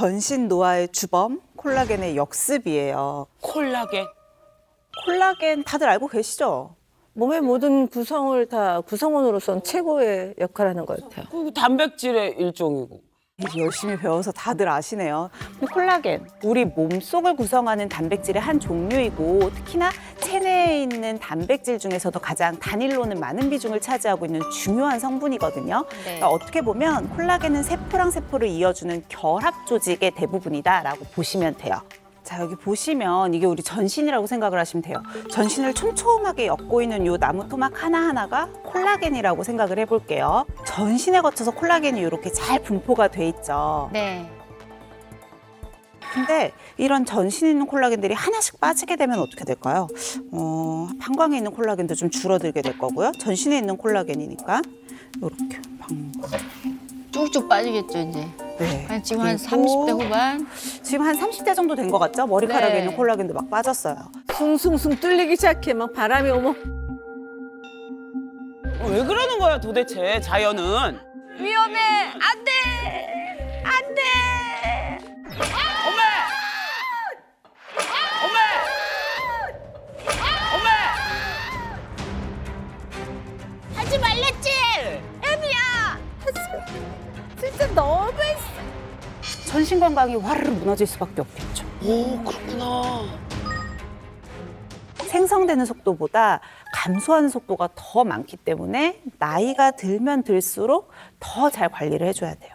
전신 노화의 주범 콜라겐의 역습이에요. 콜라겐. 콜라겐 다들 알고 계시죠? 몸의 모든 구성을 다 구성원으로서는 최고의 역할을 하는 것 같아요. 그 단백질의 일종이고. 열심히 배워서 다들 아시네요. 근데 콜라겐, 우리 몸속을 구성하는 단백질의 한 종류이고 특히나 체내에 있는 단백질 중에서도 가장 단일로는 많은 비중을 차지하고 있는 중요한 성분이거든요. 그러니까 어떻게 보면 콜라겐은 세포랑 세포를 이어주는 결합 조직의 대부분이다라고 보시면 돼요. 자, 여기 보시면 이게 우리 전신이라고 생각을 하시면 돼요. 전신을 촘촘하게 엮고 있는 이 나무 토막 하나하나가 콜라겐이라고 생각을 해볼게요. 전신에 거쳐서 콜라겐이 이렇게 잘 분포가 돼 있죠. 네. 근데 이런 전신에 있는 콜라겐들이 하나씩 빠지게 되면 어떻게 될까요? 방광에 있는 콜라겐도 좀 줄어들게 될 거고요. 전신에 있는 콜라겐이니까 이렇게 방광. 쭉쭉 빠지겠죠, 이제. 네. 지금 한 그리고 30대 후반? 지금 한 30대 정도 된 것 같죠? 머리카락에 네. 있는 콜라겐도 막 빠졌어요. 숭숭숭 뚫리기 시작해. 막 바람이 오면 왜 그러는 거야 도대체 자연은? 위험해! 안 돼! 안 돼! 어메! 어메! 어메! 하지 말랬지! 애미야! 진짜 너무했어. 전신 건강이 와르르 무너질 수밖에 없겠죠. 오 그렇구나. 생성되는 속도보다 감소하는 속도가 더 많기 때문에 나이가 들면 들수록 더 잘 관리를 해줘야 돼요.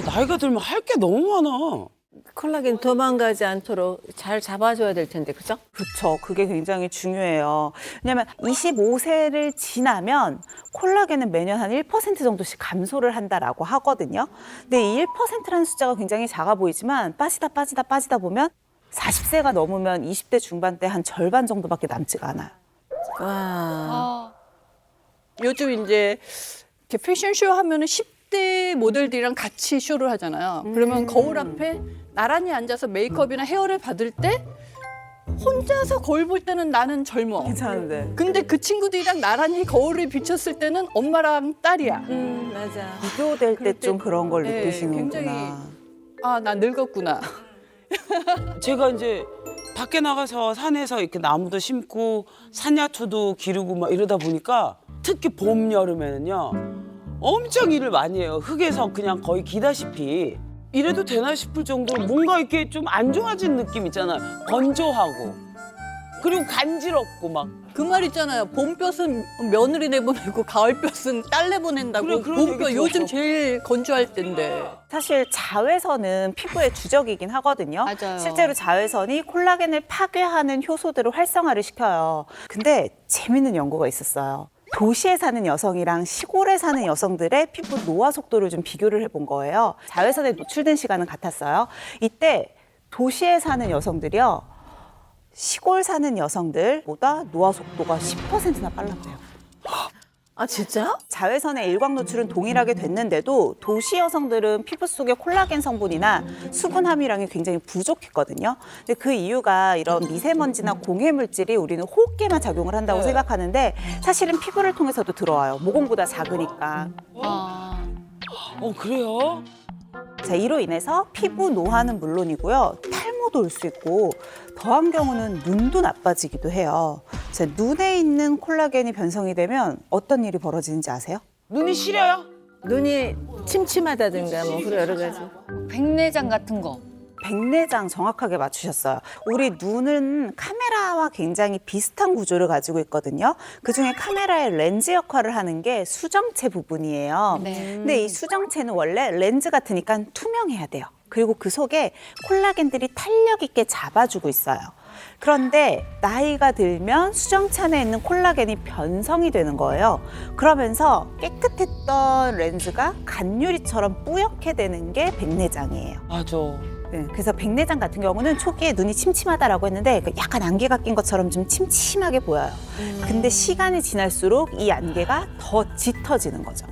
나이가 들면 할 게 너무 많아. 콜라겐 도망가지 않도록 잘 잡아줘야 될 텐데, 그죠? 그렇죠. 그게 굉장히 중요해요. 왜냐하면 25세를 지나면 콜라겐은 매년 한 1% 정도씩 감소를 한다라고 하거든요. 근데 이 1%라는 숫자가 굉장히 작아 보이지만 빠지다 보면 40세가 넘으면 20대 중반 때 한 절반 정도밖에 남지가 않아요. 와. 요즘 이제 이렇게 패션쇼 하면은 10대 모델들이랑 같이 쇼를 하잖아요. 그러면 거울 앞에 나란히 앉아서 메이크업이나 헤어를 받을 때 혼자서 거울 볼 때는 나는 젊어. 괜찮은데. 근데 그 친구들이랑 나란히 거울을 비쳤을 때는 엄마랑 딸이야. 맞아. 비교될 때 좀 그런 걸 네, 느끼시는구나. 굉장히 아, 나 늙었구나. 제가 이제 밖에 나가서 산에서 이렇게 나무도 심고 산야초도 기르고 막 이러다 보니까 특히 봄 여름에는요 엄청 일을 많이 해요. 흙에서 그냥 거의 기다시피 이래도 되나 싶을 정도로 뭔가 이렇게 좀 안 좋아진 느낌 있잖아요. 건조하고 그리고 간지럽고 막. 그 말 있잖아요. 봄볕은 며느리 내보내고 가을볕은 딸 내보낸다고. 그래, 그런 봄볕 얘기 요즘 들었어. 제일 건조할 때인데. 사실 자외선은 피부의 주적이긴 하거든요. 맞아요. 실제로 자외선이 콜라겐을 파괴하는 효소들을 활성화를 시켜요. 근데 재밌는 연구가 있었어요. 도시에 사는 여성이랑 시골에 사는 여성들의 피부 노화 속도를 좀 비교를 해본 거예요. 자외선에 노출된 시간은 같았어요. 이때 도시에 사는 여성들이요. 시골 사는 여성들보다 노화 속도가 10%나 빨랐대요. 아, 진짜? 자외선의 일광 노출은 동일하게 됐는데도 도시 여성들은 피부 속의 콜라겐 성분이나 수분 함유량이 굉장히 부족했거든요. 근데 그 이유가 이런 미세먼지나 공해 물질이 우리는 호흡기에만 작용을 한다고 생각하는데 사실은 피부를 통해서도 들어와요. 모공보다 작으니까. 그래요? 자, 이로 인해서 피부 노화는 물론이고요. 탈모도 올 수 있고 더한 경우는 눈도 나빠지기도 해요. 자, 눈에 있는 콜라겐이 변성이 되면 어떤 일이 벌어지는지 아세요? 눈이 시려요? 눈이 침침하다든가 뭐 그런 여러 가지. 백내장 같은 거. 백내장 정확하게 맞추셨어요. 우리 눈은 카메라와 굉장히 비슷한 구조를 가지고 있거든요. 그중에 카메라의 렌즈 역할을 하는 게 수정체 부분이에요. 네. 근데 이 수정체는 원래 렌즈 같으니까 투명해야 돼요. 그리고 그 속에 콜라겐들이 탄력 있게 잡아주고 있어요. 그런데 나이가 들면 수정체 안에 있는 콜라겐이 변성이 되는 거예요. 그러면서 깨끗했던 렌즈가 간유리처럼 뿌옇게 되는 게 백내장이에요. 맞아. 네, 그래서 백내장 같은 경우는 초기에 눈이 침침하다라고 했는데 약간 안개가 낀 것처럼 좀 침침하게 보여요. 근데 시간이 지날수록 이 안개가 더 짙어지는 거죠.